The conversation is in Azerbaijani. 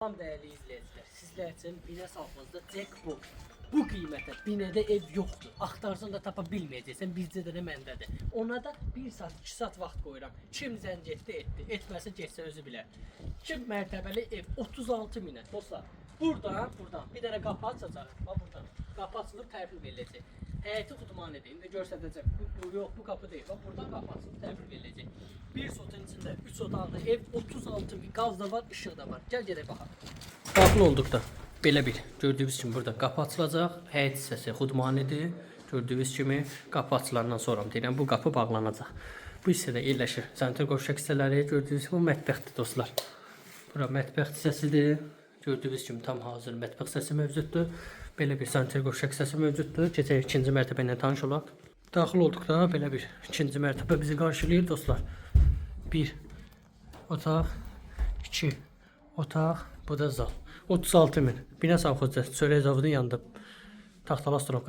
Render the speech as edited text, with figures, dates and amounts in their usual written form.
Tamam değerli izleyiciler, sizler için binə safınızda jackpot. Bu qiymətə binədə ev yoxdur. Axtarsan da tapa bilməyəcəksən, bizdə də məndədir. Ona da 1 saat, 2 saat vaxt qoyuram. Kim zəng etdi, etməsə getsə özü bilər. 2 mərtəbəli ev 36 minə. Dostlar, buradan bir dənə qapı açacaq. Bax buradan. Qapı açılıb təhvil veriləcək. Həyəti xudman edin. İndi göstərəcəm. Yox, bu qapı deyil. Bax buradan qapı açılıb təhvil veriləcək. Bir sotun içində 3 otaqlı ev 36 min. Qaz da var, işıq da var. Gəl gedək baxaq. Daxil olduqda belə bir gördüyünüz kimi burada qapı açılacaq. Həyət hissəsi xudmanidir. Gördüyünüz kimi qapı açılandan sonra deyirəm bu qapı bağlanacaq. Bu hissədə yerləşir sanitar qovşaq hissələri. Gördüyünüz kimi bu mətbəxdir dostlar. Bura mətbəx hissəsidir. Gördüyünüz kimi tam hazır mətbəx hissəsi mövcuddur. Belə bir sanitar qovşaq hissəsi mövcuddur. Keçək ikinci mərtəbə ilə tanış olaq. Daxil olduqda belə bir ikinci mərtəbə bizi qarşılayır dostlar. 1 otaq, 2 otaq, bu da zal. 36 min. Binə savxozda çörək zavodunun yanında taxtalı astronomka.